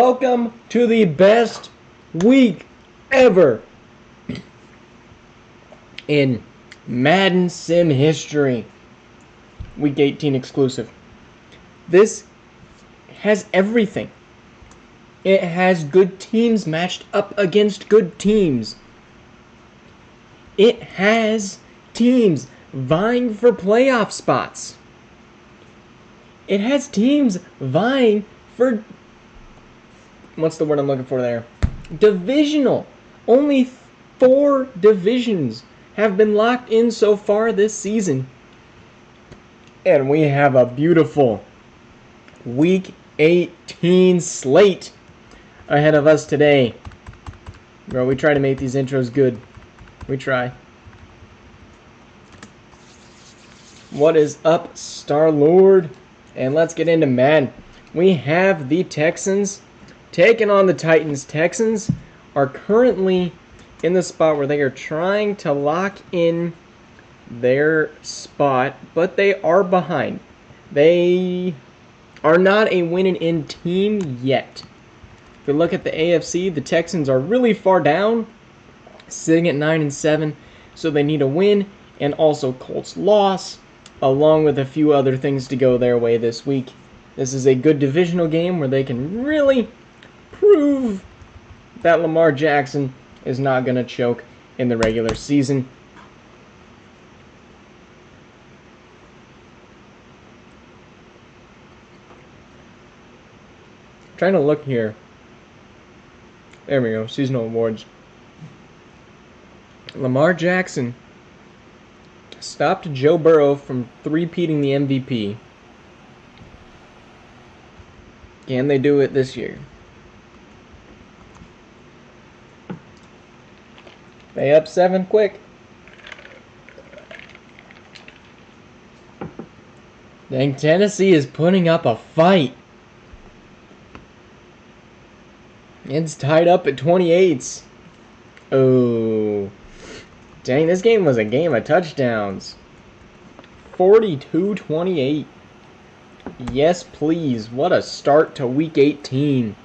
Welcome to the best week ever in Madden Sim history. Week 18 exclusive. This has everything. It has good teams matched up against good teams. It has teams vying for playoff spots. It has teams vying for, what's the word I'm looking for there? Divisional. Only 4 divisions have been locked in so far this season. And we have a beautiful Week 18 slate ahead of us today. Bro, we try to make these intros good. We try. What is up, Star-Lord? And let's get into Madden. We have the Texans taking on the Titans. Texans are currently in the spot where they are trying to lock in their spot, but they are behind. They are not a winning-in team yet. If you look at the AFC, the Texans are really far down, sitting at 9-7, so they need a win, and also Colts loss, along with a few other things to go their way this week. This is a good divisional game where they can really prove that Lamar Jackson is not going to choke in the regular season. Trying to look here. There we go, seasonal awards. Lamar Jackson stopped Joe Burrow from three-peating the MVP. Can they do it this year? They up 7 quick. Dang, Tennessee is putting up a fight. It's tied up at 28s. Oh. Dang, this game was a game of touchdowns. 42-28. Yes, please. What a start to Week 18.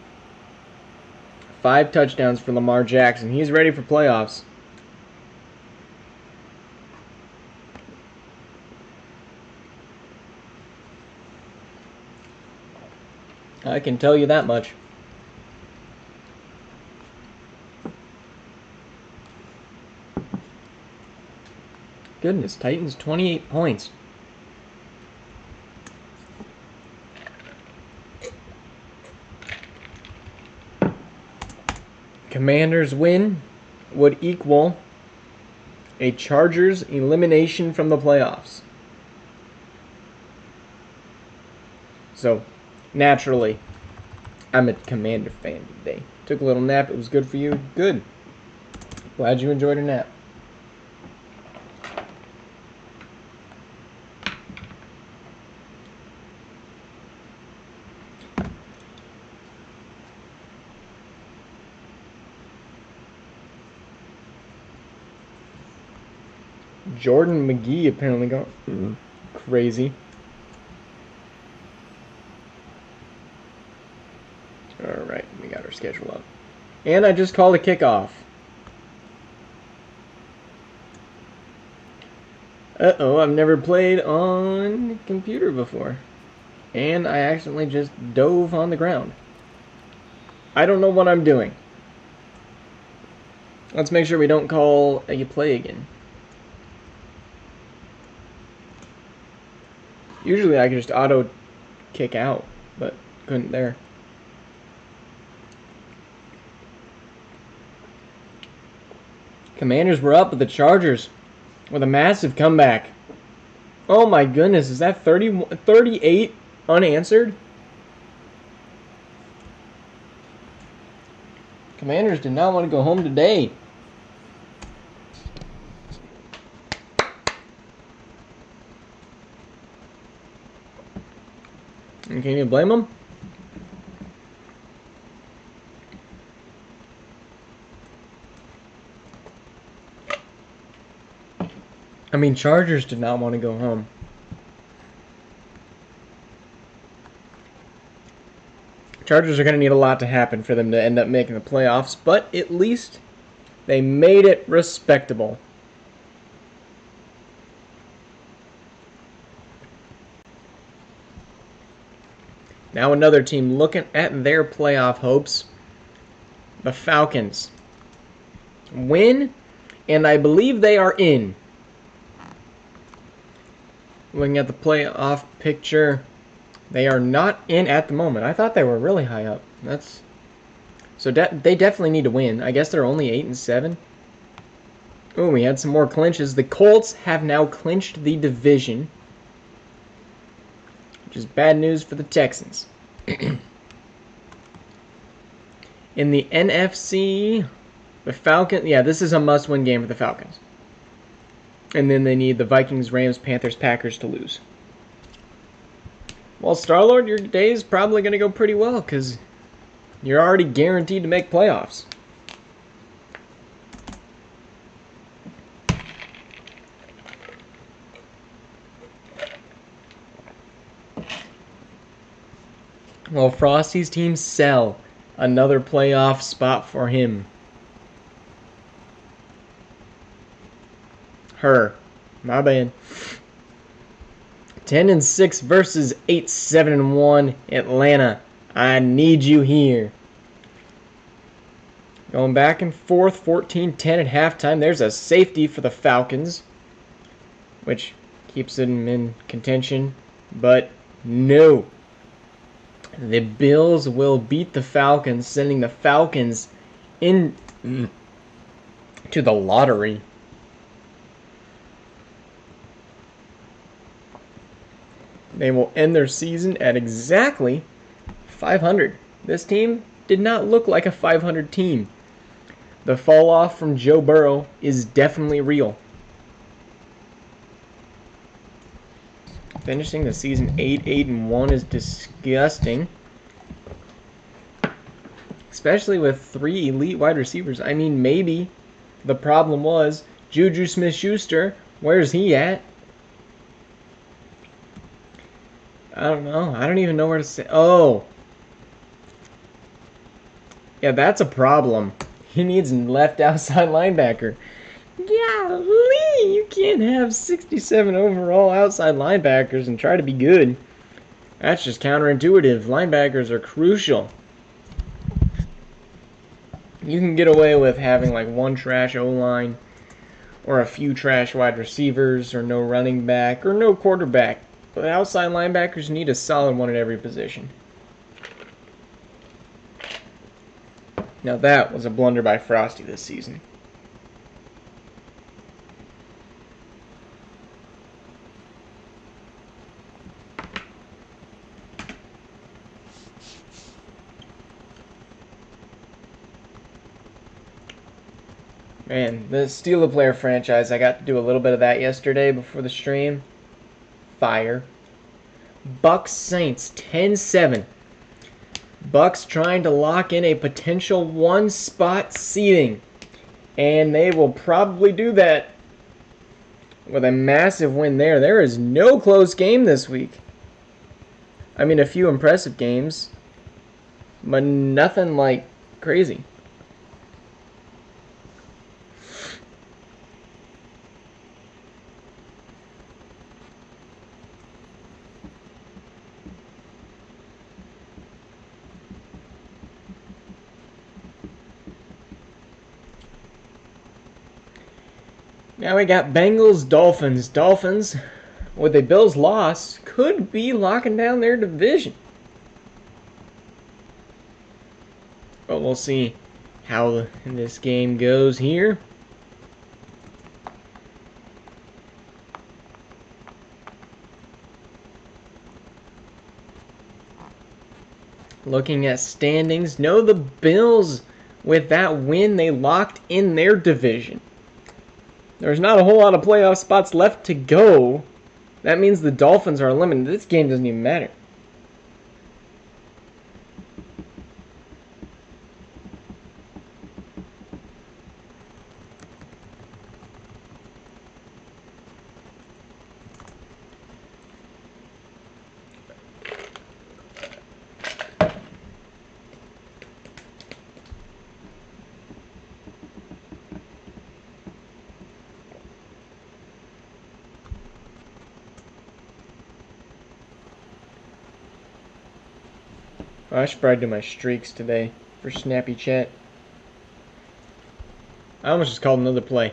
5 touchdowns for Lamar Jackson. He's ready for playoffs. I can tell you that much. Goodness, Titans 28 points. Commanders win would equal a Chargers elimination from the playoffs. So, naturally, I'm a Commander fan today. Took a little nap. It was good for you. Good. Glad you enjoyed a nap. Jordan McGee apparently got crazy. Alright, we got our schedule up. And I just called a kickoff. Uh-oh, I've never played on computer before. And I accidentally just dove on the ground. I don't know what I'm doing. Let's make sure we don't call a play again. Usually I could just auto kick out, but couldn't there. Commanders were up, but the Chargers with a massive comeback. Oh my goodness, is that 38 unanswered? Commanders did not want to go home today. And can you blame them? I mean, Chargers did not want to go home. Chargers are going to need a lot to happen for them to end up making the playoffs, but at least they made it respectable. Now another team looking at their playoff hopes. The Falcons win, and I believe they are in. Looking at the playoff picture, they are not in at the moment. I thought they were really high up. So they definitely need to win. I guess they're only 8-7. Oh, we had some more clinches. The Colts have now clinched the division, which is bad news for the Texans. In the NFC, the Falcons, yeah, this is a must-win game for the Falcons. And then they need the Vikings, Rams, Panthers, Packers to lose. Well, Star-Lord, your day is probably going to go pretty well because you're already guaranteed to make playoffs. Well, Frosty's team sell. Another playoff spot for him. My bad. 10-6 versus 8-7-1 Atlanta. I need you here. Going back and forth, 14-10 at halftime. There's a safety for the Falcons, which keeps them in contention. But no. The Bills will beat the Falcons, sending the Falcons in to the lottery. They will end their season at exactly 500. This team did not look like a 500 team. The fall off from Joe Burrow is definitely real. Finishing the season 8-1 is disgusting. Especially with 3 elite wide receivers. I mean, maybe the problem was Juju Smith-Schuster. Where's he at? I don't know. I don't even know where to say. Oh. Yeah, that's a problem. He needs a left outside linebacker. Golly, you can't have 67 overall outside linebackers and try to be good. That's just counterintuitive. Linebackers are crucial. You can get away with having like one trash O-line or a few trash wide receivers or no running back or no quarterback. But outside linebackers need a solid one at every position. Now that was a blunder by Frosty this season. Man, the Steal a Player franchise, I got to do a little bit of that yesterday before the stream. Fire. Bucks Saints 10-7. Bucks trying to lock in a potential 1-spot seeding. And they will probably do that with a massive win there. There is no close game this week. I mean, a few impressive games, but nothing like crazy. Now we got Bengals, Dolphins. Dolphins, with a Bills loss, could be locking down their division. But we'll see how this game goes here. Looking at standings, no, the Bills, with that win, they locked in their division. There's not a whole lot of playoff spots left to go. That means the Dolphins are eliminated. This game doesn't even matter. Oh, I should probably do my streaks today for Snappy Chat. I almost just called another play.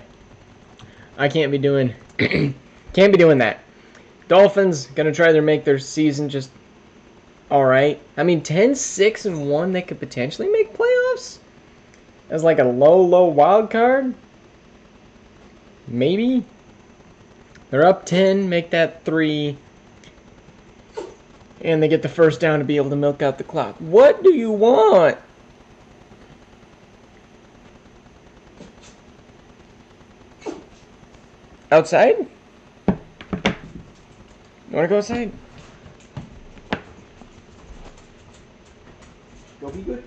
I can't be doing can't be doing that. Dolphins gonna try to make their season just alright. I mean 10-6-1, they could potentially make playoffs? As like a low wild card? Maybe? They're up 10, make that 3. And they get the first down to be able to milk out the clock. What do you want? Outside? You want to go outside? Go be good.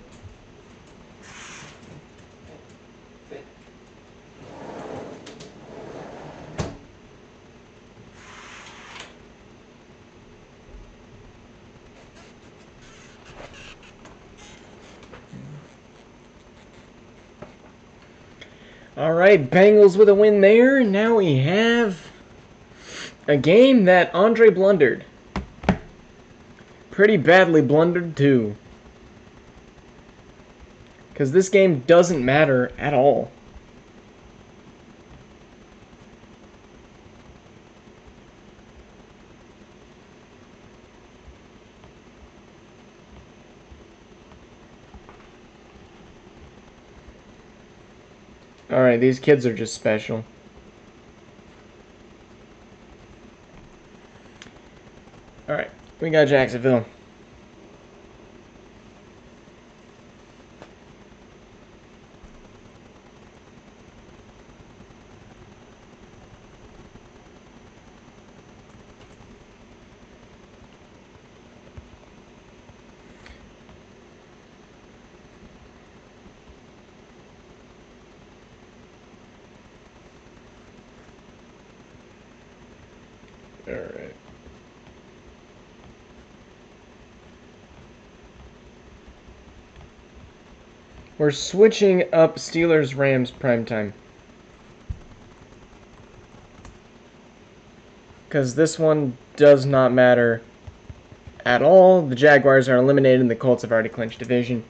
Alright, Bengals with a win there. Now we have a game that Andre blundered. Pretty badly blundered, too. Because this game doesn't matter at all. Alright, these kids are just special. Alright, we got Jacksonville. Alright. We're switching up Steelers-Rams primetime. Because this one does not matter at all. The Jaguars are eliminated and the Colts have already clinched division.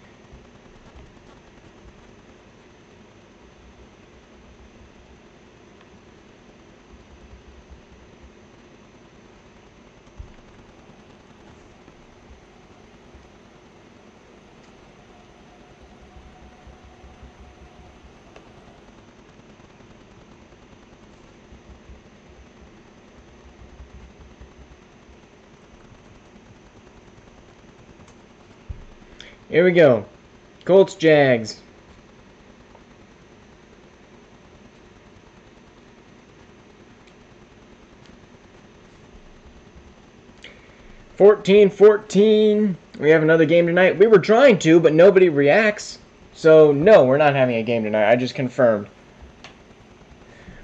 Here we go. Colts, Jags. $14-14. We have another game tonight. We were trying to, but nobody reacts. So, no, we're not having a game tonight. I just confirmed.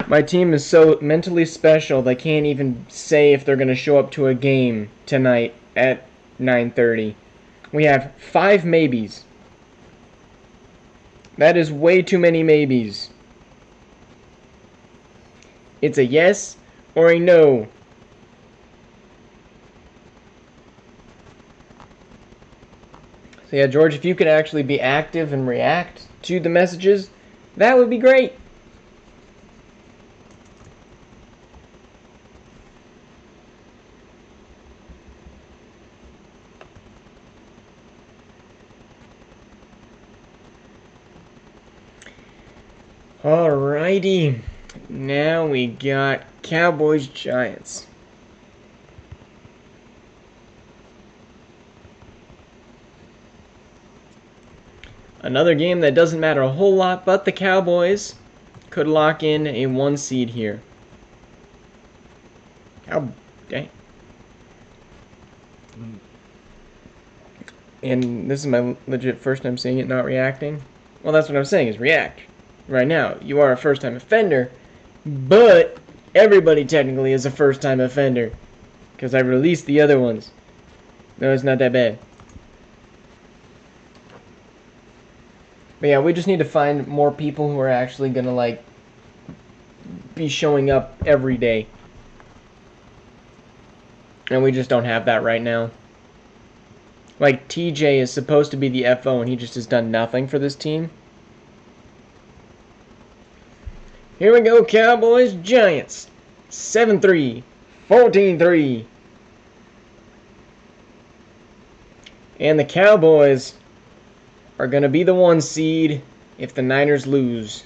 My team is so mentally special, they can't even say if they're going to show up to a game tonight at 9:30. We have 5 maybes. That is way too many maybes. It's a yes or a no. So yeah, George, if you could actually be active and react to the messages, that would be great. Alrighty, now we got Cowboys Giants. Another game that doesn't matter a whole lot, but the Cowboys could lock in a 1 seed here. Dang. And this is my legit first time seeing it, not reacting. Well, that's what I'm saying, is react. Right now, you are a first-time offender, but everybody technically is a first-time offender, because I released the other ones. No, it's not that bad. But yeah, we just need to find more people who are actually gonna, like, be showing up every day. And we just don't have that right now. Like, TJ is supposed to be the FO and he just has done nothing for this team. Here we go, Cowboys, Giants. 7-3, 14-3. And the Cowboys are going to be the 1 seed if the Niners lose.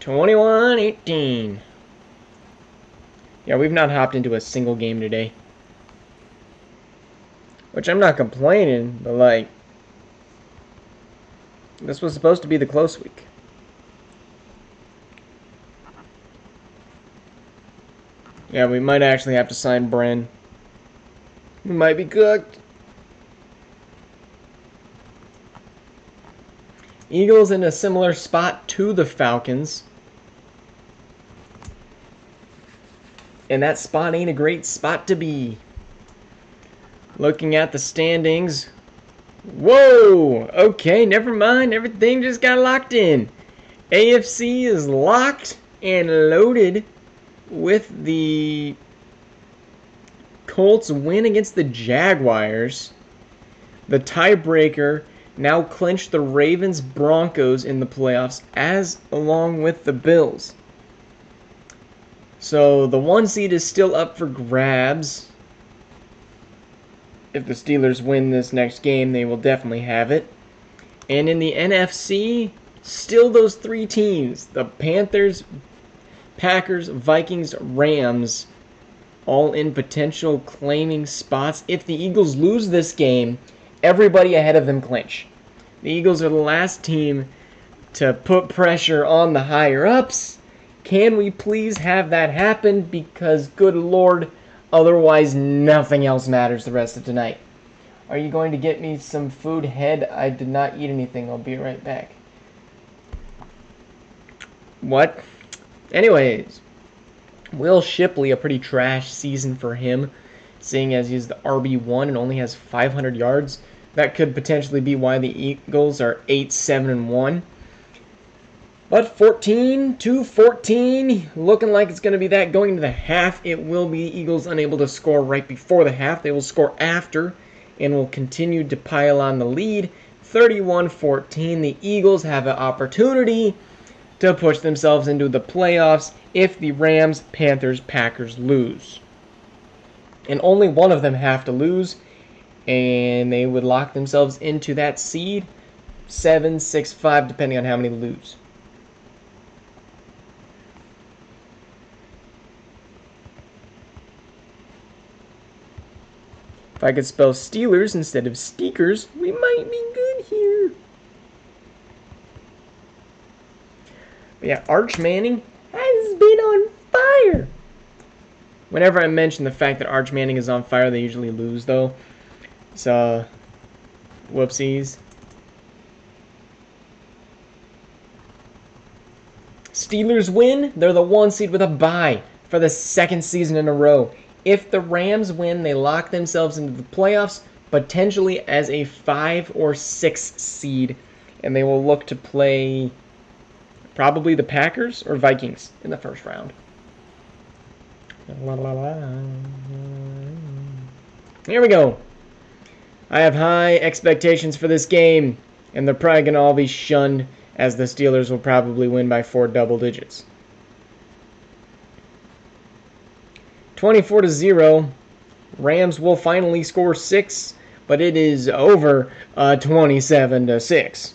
21-18. Yeah, we've not hopped into a single game today. Which I'm not complaining, but like, this was supposed to be the close week. Yeah, we might actually have to sign Bren. We might be cooked. Eagles in a similar spot to the Falcons. And that spot ain't a great spot to be. Looking at the standings. Whoa! Okay, never mind. Everything just got locked in. AFC is locked and loaded with the Colts win against the Jaguars. The tiebreaker now clinched the Ravens-Broncos in the playoffs, as along with the Bills. So the 1 seed is still up for grabs. If the Steelers win this next game, they will definitely have it. And in the NFC, still those 3 teams, the Panthers, Packers, Vikings, Rams, all in potential claiming spots. If the Eagles lose this game, everybody ahead of them clinch. The Eagles are the last team to put pressure on the higher-ups. Can we please have that happen? Because, good Lord, otherwise nothing else matters the rest of tonight. Are you going to get me some food, Head? I did not eat anything. I'll be right back. What? Anyways, Will Shipley, a pretty trash season for him, seeing as he's the RB1 and only has 500 yards. That could potentially be why the Eagles are 8-7-1. But 14-14, looking like it's going to be that going into the half. It will be Eagles unable to score right before the half. They will score after and will continue to pile on the lead. 31-14, the Eagles have an opportunity to push themselves into the playoffs if the Rams, Panthers, Packers lose. And only one of them have to lose, and they would lock themselves into that seed, 7, 6, 5, depending on how many lose. If I could spell Steelers instead of Steakers, we might be good here. But yeah, Arch Manning has been on fire. Whenever I mention the fact that Arch Manning is on fire, they usually lose, though. So, whoopsies. Steelers win. They're the 1 seed with a bye for the 2nd season in a row. If the Rams win, they lock themselves into the playoffs, potentially as a 5 or 6 seed. And they will look to play probably the Packers or Vikings in the first round. Here we go. I have high expectations for this game, and they're probably going to all be shunned, as the Steelers will probably win by 4 double digits. 24-0. Rams will finally score 6, but it is over 27-6.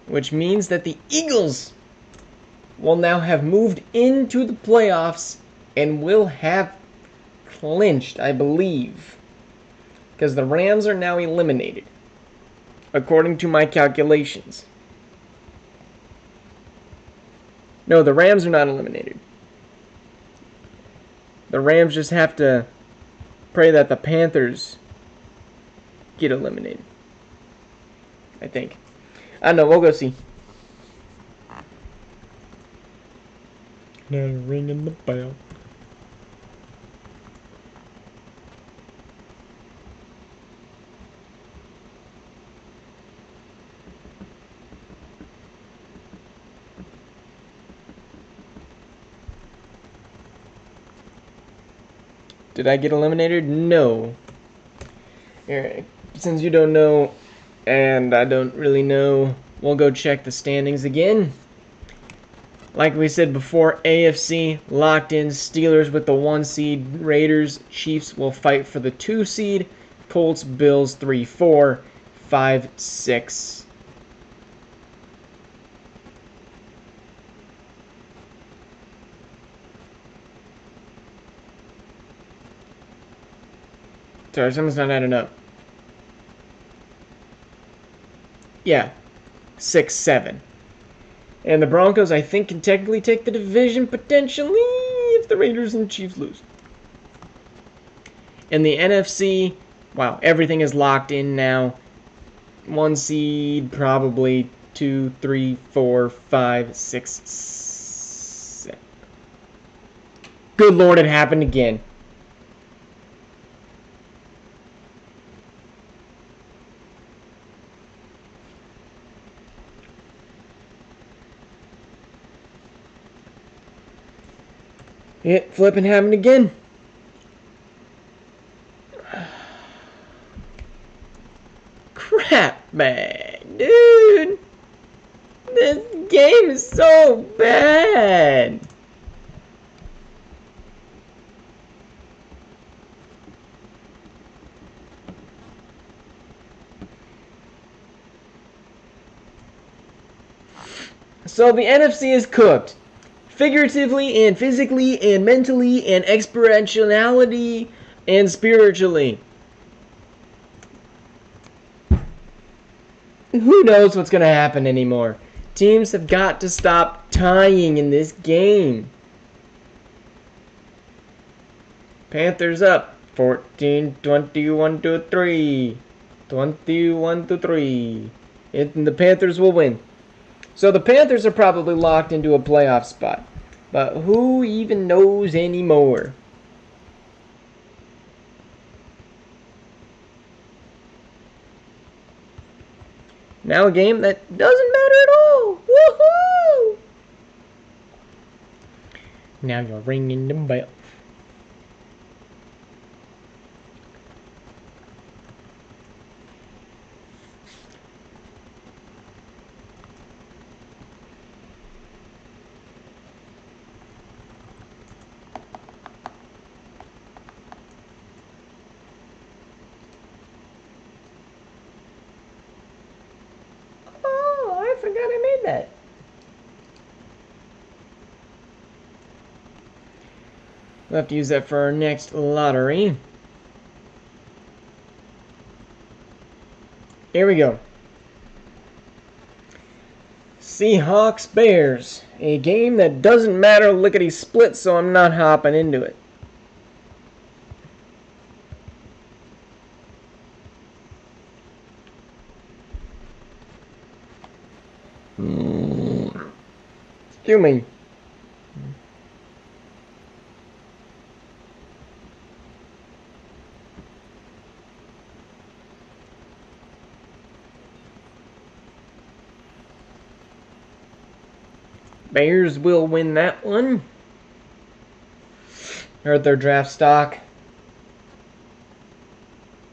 Which means that the Eagles will now have moved into the playoffs and will have clinched, I believe. Because the Rams are now eliminated, according to my calculations. No, the Rams are not eliminated. The Rams just have to pray that the Panthers get eliminated, I think. I don't know, we'll go see. Now ringing the bell. Did I get eliminated? No. Here, since you don't know, and I don't really know, we'll go check the standings again. Like we said before, AFC locked in. Steelers with the 1 seed. Raiders, Chiefs will fight for the 2 seed. Colts, Bills 3, 4, 5, 6. Sorry, something's not adding up. Yeah, 6, 7. And the Broncos, I think, can technically take the division potentially if the Raiders and Chiefs lose. In the NFC, wow, everything is locked in now. 1 seed, probably 2, 3, 4, 5, 6, 7. Good Lord, it happened again. It flipping happened again. Crap, man, dude. This game is so bad. So the NFC is cooked. Figuratively and physically and mentally and experientiality and spiritually. Who knows what's going to happen anymore? Teams have got to stop tying in this game. Panthers up 14-21 to 3. 21 to 3. And the Panthers will win. So the Panthers are probably locked into a playoff spot. But who even knows anymore? Now a game that doesn't matter at all. Woohoo! Now you're ringing the bell. I forgot I made that. We'll have to use that for our next lottery. Here we go. Seahawks Bears. A game that doesn't matter lickety split, so I'm not hopping into it. Excuse me. Bears will win that one. Heard their draft stock.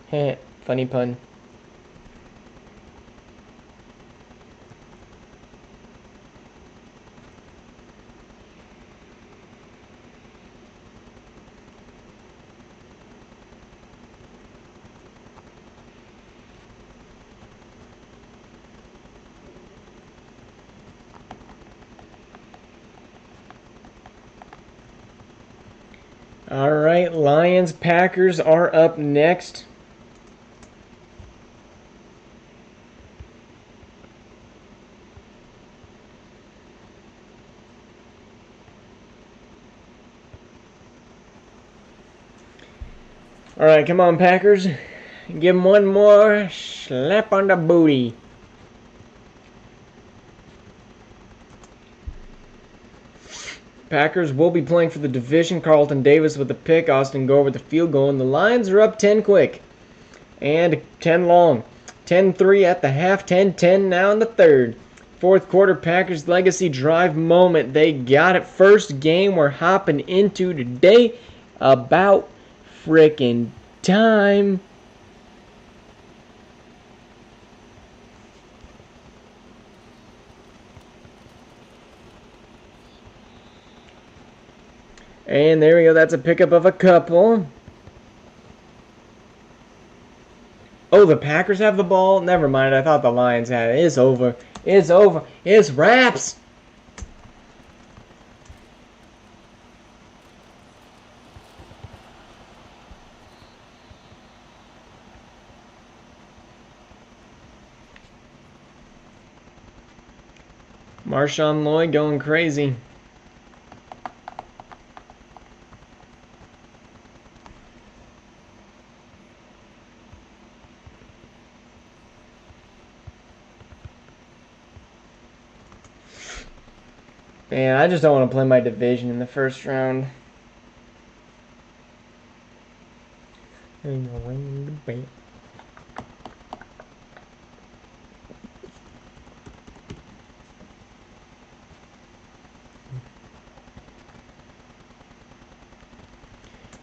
Heh, funny pun. All right, Lions, Packers are up next. All right, come on, Packers. Give them one more slap on the booty. Packers will be playing for the division. Carlton Davis with the pick. Austin Gore with the field goal. And the Lions are up 10 quick. And 10 long. 10-3 at the half. 10-10 now in the third. Fourth quarter Packers legacy drive moment. They got it. First game we're hopping into today. About frickin' time. And there we go. That's a pickup of a couple. Oh, the Packers have the ball? Never mind. I thought the Lions had it. It's over. It's over. It's wraps. Marshawn Lloyd going crazy. Man, I just don't want to play my division in the first round.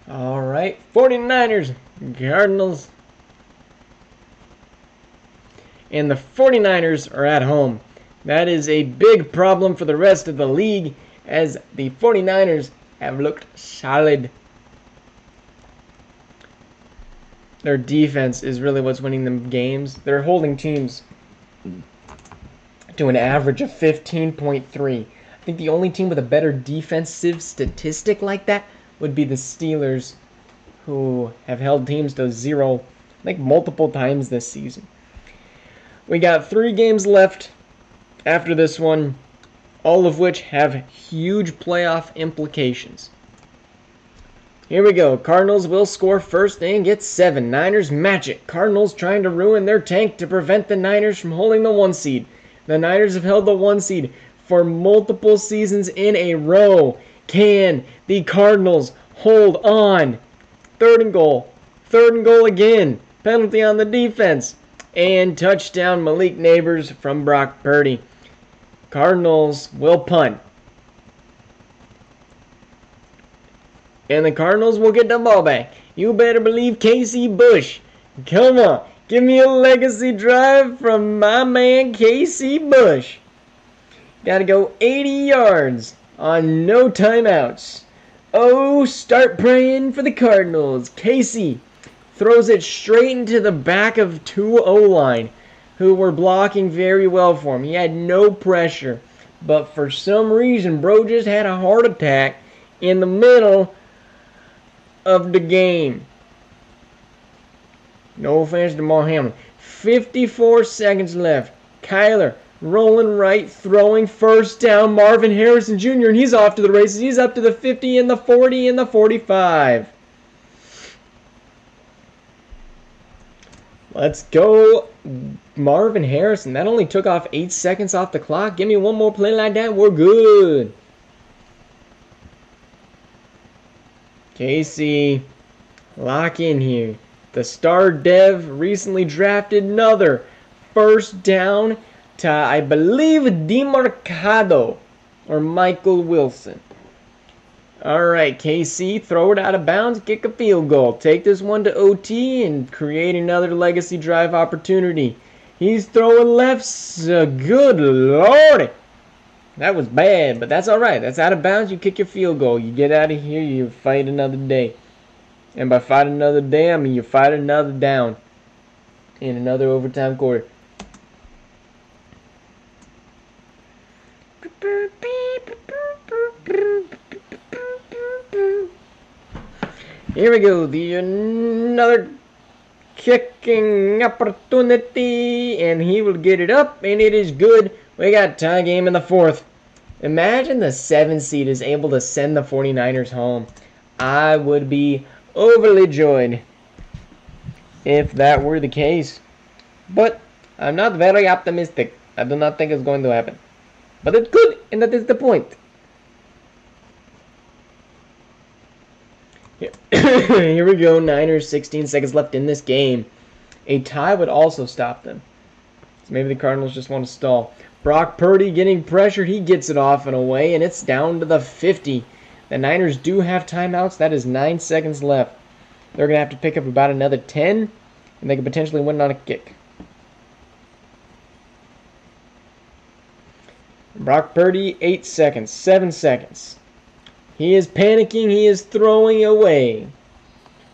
All right, 49ers, Cardinals. And the 49ers are at home. That is a big problem for the rest of the league, as the 49ers have looked solid. Their defense is really what's winning them games. They're holding teams to an average of 15.3. I think the only team with a better defensive statistic like that would be the Steelers, who have held teams to 0, I think, multiple times this season. We got 3 games left after this one, all of which have huge playoff implications. Here we go. Cardinals will score first and get 7. Niners match it. Cardinals trying to ruin their tank to prevent the Niners from holding the 1 seed. The Niners have held the 1 seed for multiple seasons in a row. Can the Cardinals hold on? 3rd and goal. 3rd and goal again. Penalty on the defense. And touchdown, Malik Neighbors from Brock Purdy. Cardinals will punt. And the Cardinals will get the ball back. You better believe Casey Bush. Come on. Give me a legacy drive from my man Casey Bush. Got to go 80 yards on no timeouts. Oh, start praying for the Cardinals. Casey throws it straight into the back of 2 O-line, who were blocking very well for him. He had no pressure. But for some reason, bro just had a heart attack in the middle of the game. No offense to Mark Hamlin. 54 seconds left. Kyler rolling right, throwing, first down. Marvin Harrison Jr., and he's off to the races. He's up to the 50 and the 40 and the 45. Let's go, Marvin Harrison. That only took off 8 seconds off the clock. Give me one more play like that. We're good. Casey, lock in here. The star dev recently drafted another first down to, I believe, DeMarcado or Michael Wilson. All right, KC, throw it out of bounds, kick a field goal. Take this one to OT and create another legacy drive opportunity. He's throwing lefts. Good Lord. That was bad, but that's all right. That's out of bounds. You kick your field goal. You get out of here. You fight another day. And by fight another day, I mean you fight another down in another overtime quarter. Here we go. Another kicking opportunity, and he will get it up, and it is good. We got tie game in the 4th. Imagine the 7 seed is able to send the 49ers home. I would be overly joyed if that were the case. But I'm not very optimistic. I do not think it's going to happen. But it could, and that is the point. Here we go. Niners, 16 seconds left in this game. A tie would also stop them. So maybe the Cardinals just want to stall. Brock Purdy getting pressured. He gets it off and away, and it's down to the 50. The Niners do have timeouts. That is 9 seconds left. They're going to have to pick up about another 10, and they could potentially win on a kick. Brock Purdy, 8 seconds, 7 seconds. He is panicking. He is throwing away.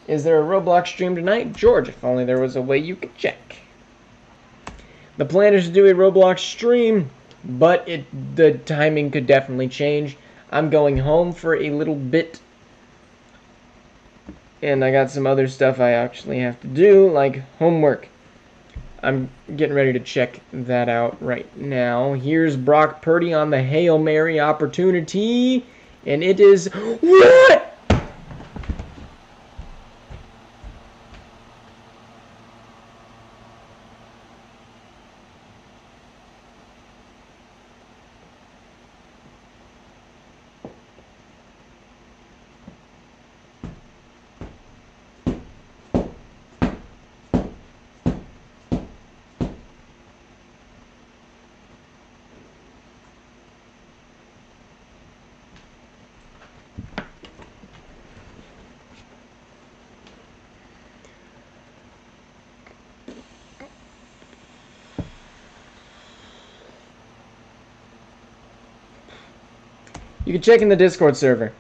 Is there a Roblox stream tonight? George, if only there was a way you could check. The plan is to do a Roblox stream, but the timing could definitely change. I'm going home for a little bit, and I got some other stuff I actually have to do, like homework. I'm getting ready to check that out right now. Here's Brock Purdy on the Hail Mary opportunity, and it is... What? You can check in the Discord server.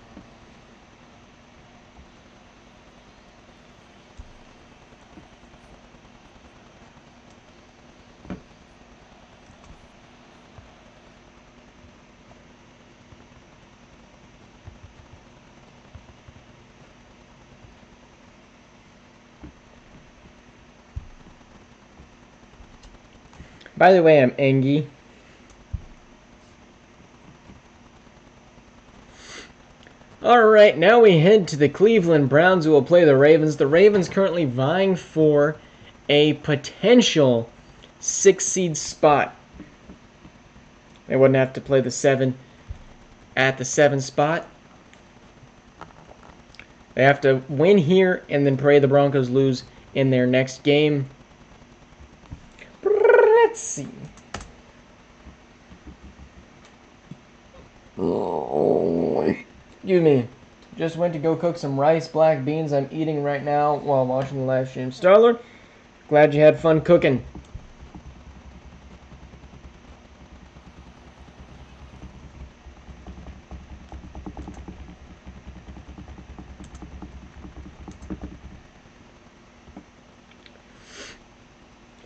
By the way, I'm Engie. Alright, now we head to the Cleveland Browns, who will play the Ravens. The Ravens currently vying for a potential 6 seed spot. They wouldn't have to play the 7 at the 7 spot. They have to win here and then pray the Broncos lose in their next game. Let's see. Excuse me. Just went to go cook some rice, black beans. I'm eating right now while watching the live stream. Starlord, glad you had fun cooking.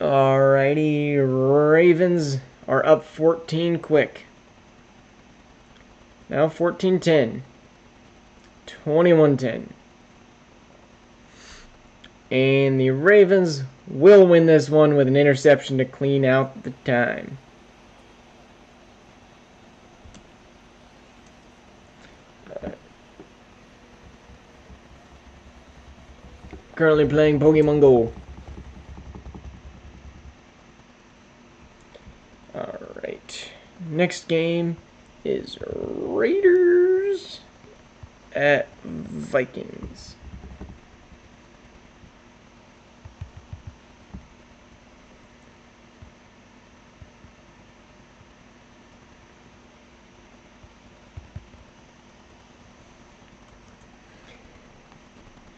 Alrighty, Ravens are up 14 quick. Now 14-10. 21-10. And the Ravens will win this one with an interception to clean out the time. Currently playing Pokemon Go. Alright. Next game is Raiders at Vikings.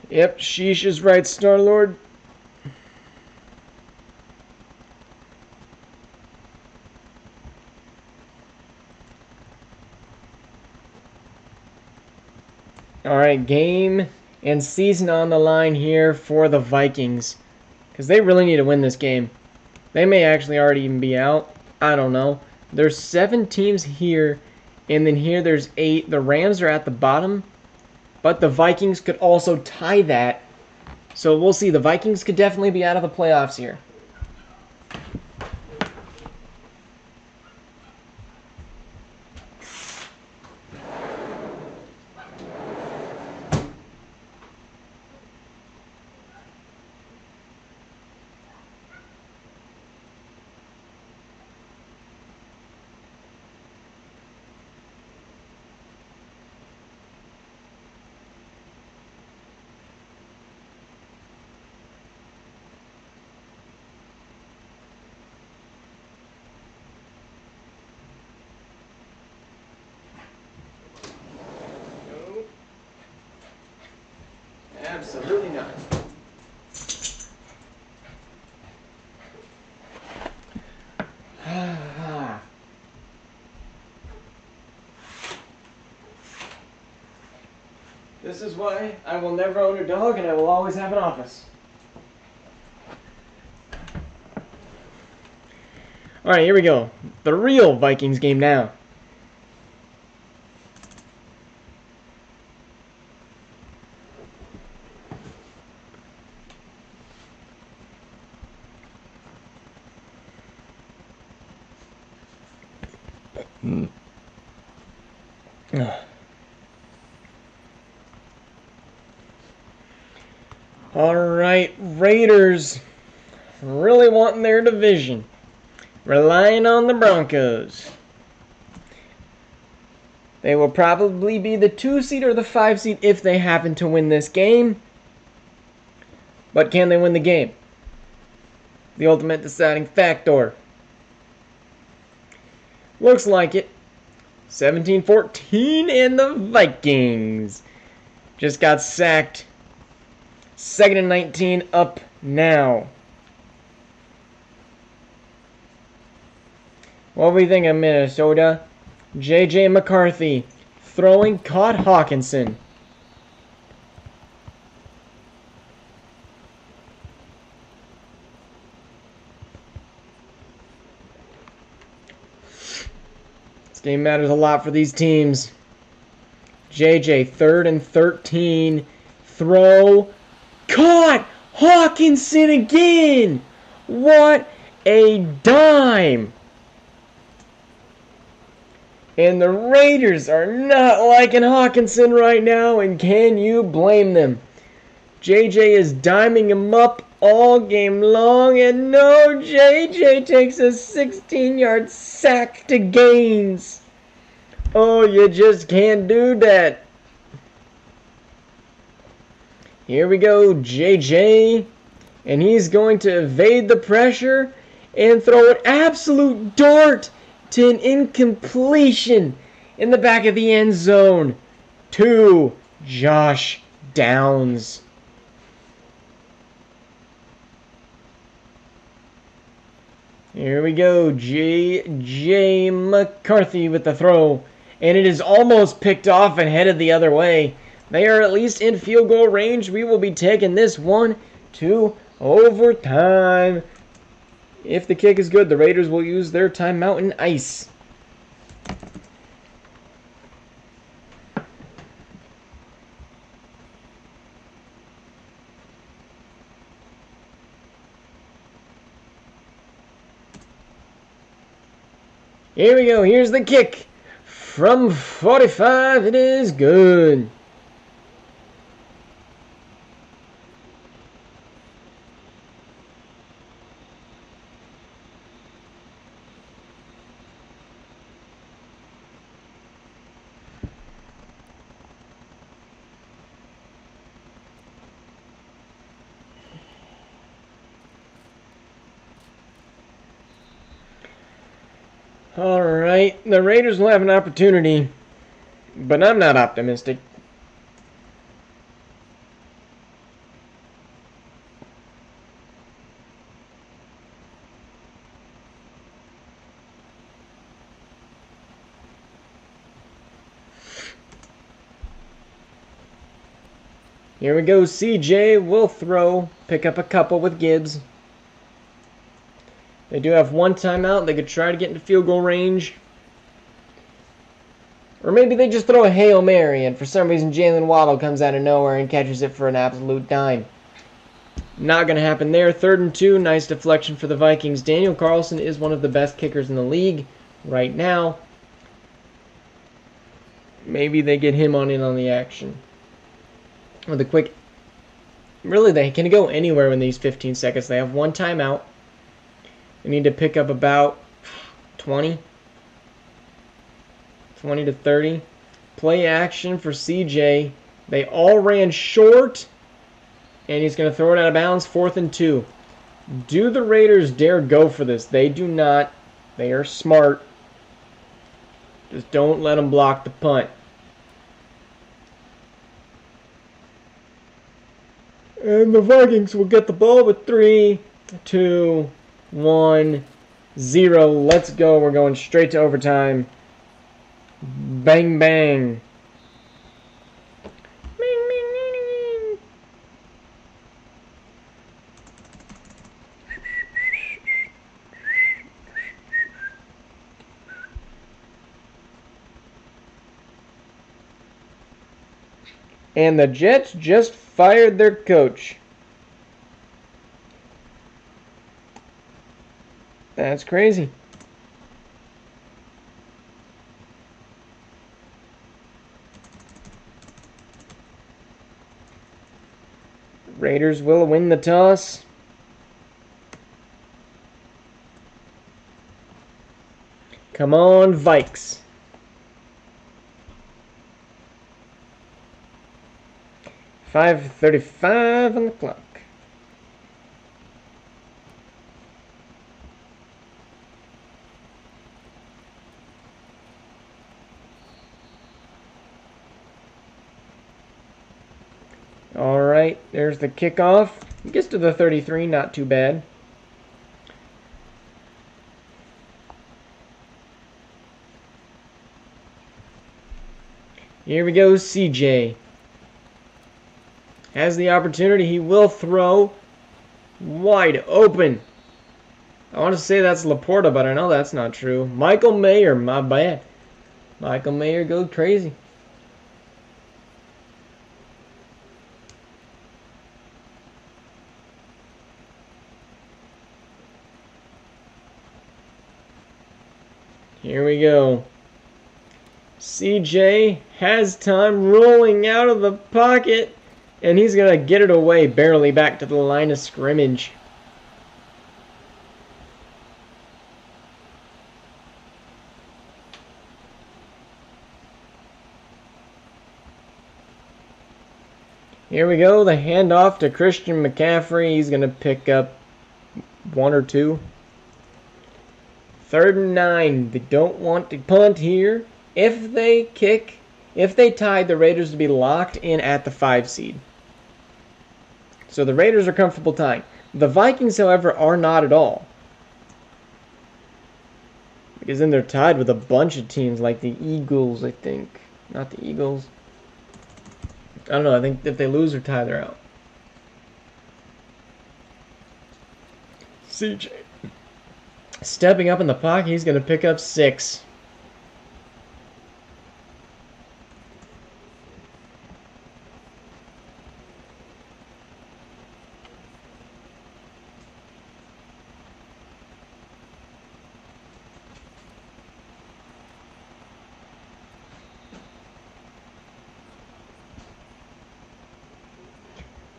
Yep, sheesh is right, Star-Lord. Alright, game and season on the line here for the Vikings. Because they really need to win this game. They may actually already even be out. I don't know. There's 7 teams here, and then here there's 8. The Rams are at the bottom, but the Vikings could also tie that. So we'll see. The Vikings could definitely be out of the playoffs here. Absolutely not. This is why I will never own a dog and I will always have an office. Alright, here we go. The real Vikings game now. Alright, Raiders really wanting their division. Relying on the Broncos. They will probably be the 2 seed or the 5 seed if they happen to win this game. But can they win the game? The ultimate deciding factor. Looks like it. 17-14 and the Vikings just got sacked. 2nd and 19 up now. What do we think of Minnesota? J.J. McCarthy throwing, caught Hawkinson. This game matters a lot for these teams. J.J. 3rd and 13. Throw. Caught! Hawkinson again! What a dime! And the Raiders are not liking Hawkinson right now, and can you blame them? JJ is diming him up all game long, and no, JJ takes a 16-yard sack to Gaines. Oh, you just can't do that. Here we go, JJ, and he's going to evade the pressure and throw an absolute dart to an incompletion in the back of the end zone to Josh Downs. Here we go, J.J. McCarthy with the throw, and it is almost picked off and headed the other way. They are at least in field goal range. We will be taking this one to overtime. If the kick is good, the Raiders will use their timeout in ice. Here we go. Here's the kick. From 45, it is good. Alright, the Raiders will have an opportunity, but I'm not optimistic. Here we go, CJ will throw, pick up a couple with Gibbs. They do have one timeout. They could try to get into field goal range. Or maybe they just throw a Hail Mary and for some reason Jalen Waddle comes out of nowhere and catches it for an absolute dime. Not going to happen there. 3rd and 2. Nice deflection for the Vikings. Daniel Carlson is one of the best kickers in the league right now. Maybe they get him in on the action. With a quick... Really, they can go anywhere in these 15 seconds. They have one timeout. They need to pick up about 20 to 30. Play action for CJ. They all ran short. And he's going to throw it out of bounds. 4th and 2. Do the Raiders dare go for this? They do not. They are smart. Just don't let them block the punt. And the Vikings will get the ball with 3, 2, 1, 0. Let's go. We're going straight to overtime. Bang, bang. Bing, And the Jets just fired their coach. That's crazy. Raiders will win the toss. Come on, Vikes. 5:35 on the clock. All right, there's the kickoff. He gets to the 33, not too bad. Here we go, CJ. Has the opportunity, he will throw wide open. I want to say that's Laporta, but I know that's not true. Michael Mayer, my bad. Michael Mayer go crazy. Here we go. CJ has time rolling out of the pocket, and he's going to get it away barely back to the line of scrimmage. Here we go, the handoff to Christian McCaffrey. He's going to pick up 1 or 2. 3rd and 9. They don't want to punt here. If they tie, the Raiders would be locked in at the 5 seed. So the Raiders are comfortable tying. The Vikings, however, are not at all. Because then they're tied with a bunch of teams like the Eagles, I think. Not the Eagles. I don't know. I think if they lose or tie, they're out. CJ. Stepping up in the pocket, he's going to pick up 6.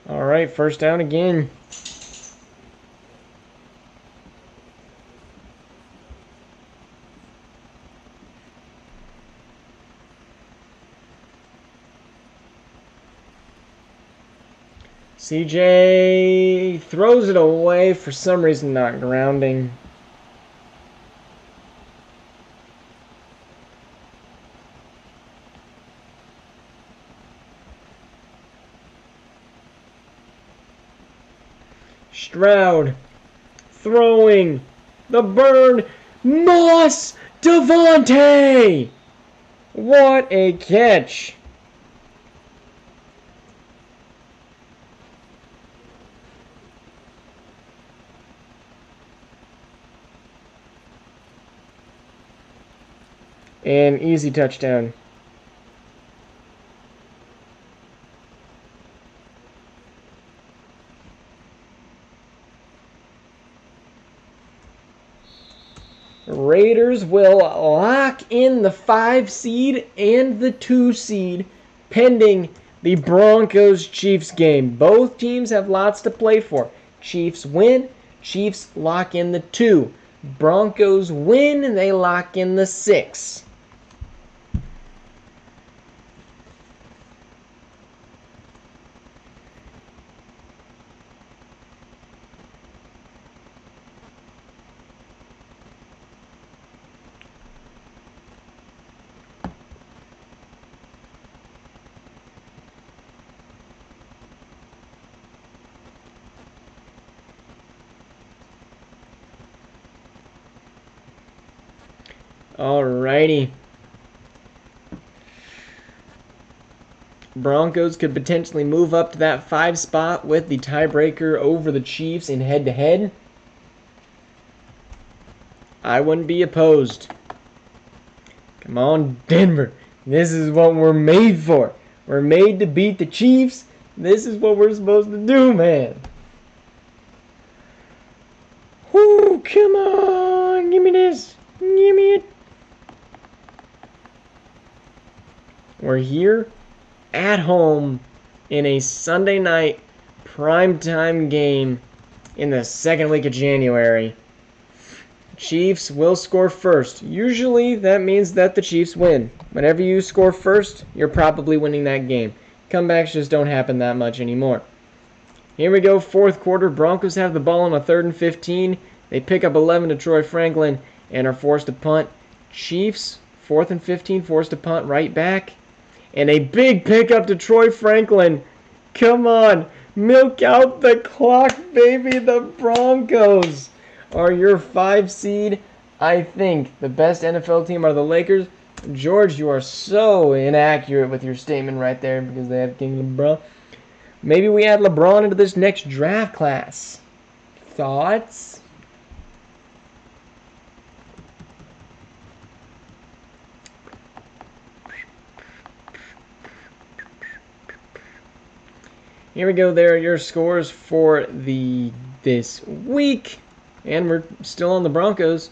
All right, first down again. CJ throws it away, for some reason not grounding. Stroud throwing the burn. Moss Devontae! What a catch! An easy touchdown. Raiders will lock in the 5 seed and the 2 seed pending the Broncos-Chiefs game. Both teams have lots to play for. Chiefs win, Chiefs lock in the 2. Broncos win, and they lock in the 6. Alrighty. Broncos could potentially move up to that 5 spot with the tiebreaker over the Chiefs in head-to-head. I wouldn't be opposed. Come on, Denver. This is what we're made for. We're made to beat the Chiefs. This is what we're supposed to do, man. Whoo, come on. Give me this. Give me it. We're here at home in a Sunday night primetime game in the second week of January. Chiefs will score first. Usually that means that the Chiefs win. Whenever you score first, you're probably winning that game. Comebacks just don't happen that much anymore. Here we go, fourth quarter. Broncos have the ball on a 3rd and 15. They pick up 11 to Troy Franklin and are forced to punt. Chiefs, 4th and 15, forced to punt right back. And a big pickup to Troy Franklin. Come on, milk out the clock, baby. The Broncos are your 5 seed. I think the best NFL team are the Lakers. George, you are so inaccurate with your statement right there because they have King LeBron. Maybe we add LeBron into this next draft class. Thoughts? Here we go. There are your scores for this week. And we're still on the Broncos.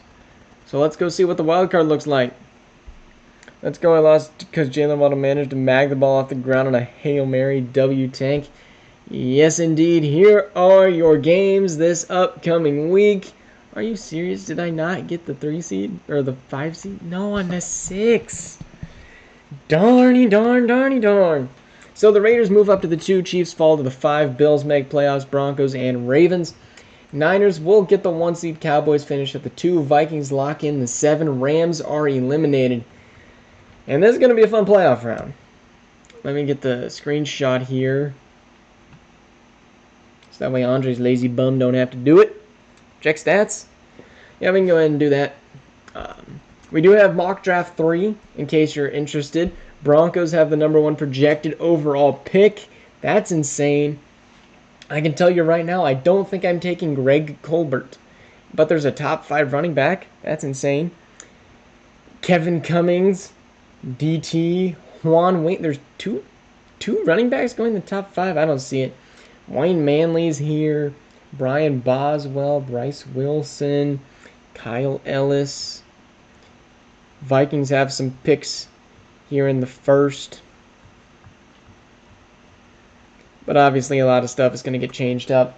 So let's go see what the wild card looks like. Let's go. I lost because Jalen Waddle managed to mag the ball off the ground on a Hail Mary W-tank. Yes, indeed. Here are your games this upcoming week. Are you serious? Did I not get the 3 seed? Or the 5 seed? No, I'm a 6. Darny darn, darny darn. So the Raiders move up to the 2. Chiefs fall to the 5. Bills make playoffs. Broncos and Ravens. Niners will get the 1 seed. Cowboys finish at the 2. Vikings lock in the 7. Rams are eliminated. And this is going to be a fun playoff round. Let me get the screenshot here. So that way Andre's lazy bum don't have to do it. Check stats. Yeah, we can go ahead and do that. We do have mock draft 3 in case you're interested. Broncos have the number 1 projected overall pick. That's insane. I can tell you right now, I don't think I'm taking Greg Colbert. But there's a top 5 running back. That's insane. Kevin Cummings, DT, Juan Wayne. There's two running backs going in the top 5. I don't see it. Wayne Manley's here. Brian Boswell, Bryce Wilson, Kyle Ellis. Vikings have some picks here in the 1st. But obviously a lot of stuff is going to get changed up.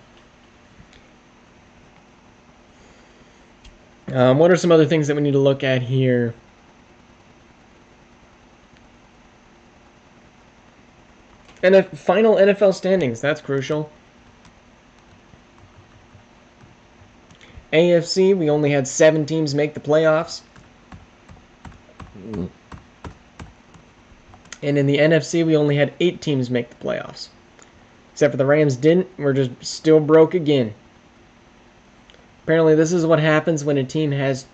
What are some other things that we need to look at here? And a final NFL standings. That's crucial. AFC, we only had 7 teams make the playoffs. And in the NFC, we only had 8 teams make the playoffs. Except for the Rams didn't. We're just still broke again. Apparently, this is what happens when a team has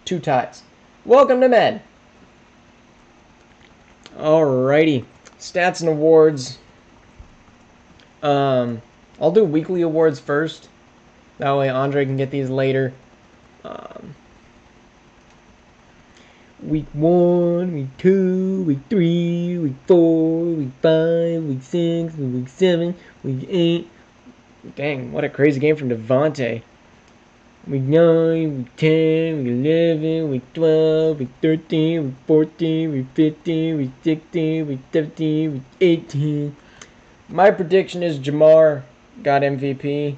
2 ties. Welcome to Madden. Alrighty. Stats and awards. I'll do weekly awards first. That way Andre can get these later. Week 1, week 2, week 3, week 4, week 5, week 6, week 7, week 8. Dang, what a crazy game from Devontae. Week 9, week 10, week 11, week 12, week 13, week 14, week 15, week 16, week 17, week 18. My prediction is Jamar got MVP.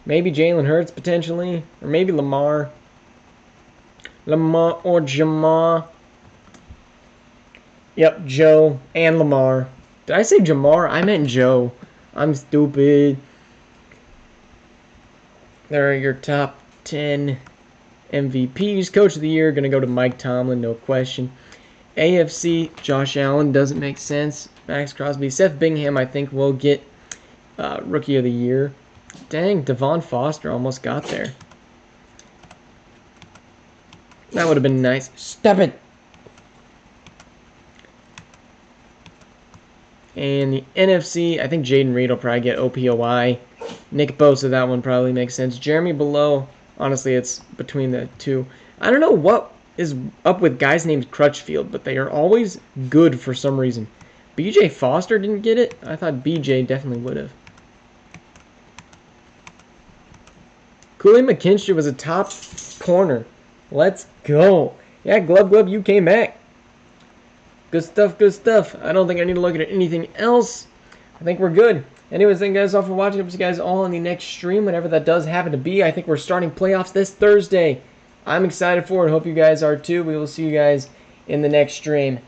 Maybe Jalen Hurts potentially. Or maybe Lamar. Lamar or Jamar. Yep, Joe and Lamar. Did I say Jamar? I meant Joe. I'm stupid. There are your top 10 MVPs. Coach of the Year, going to go to Mike Tomlin, no question. AFC, Josh Allen, doesn't make sense. Max Crosby. Seth Bingham, I think, will get Rookie of the Year. Dang, Devon Foster almost got there. That would have been nice. Stop it! And the NFC, I think Jaden Reed will probably get OPOI. Nick Bosa, that one probably makes sense. Jeremy Below, honestly, it's between the 2. I don't know what is up with guys named Crutchfield, but they are always good for some reason. BJ Foster didn't get it? I thought BJ definitely would have. Cooley McKinstry was a top corner. Let's go. Yeah, Glub, you came back. Good stuff, good stuff. I don't think I need to look at anything else. I think we're good. Anyways, thank you guys all for watching. Hope you guys all on the next stream, whenever that does happen to be. I think we're starting playoffs this Thursday. I'm excited for it. Hope you guys are too. We will see you guys in the next stream.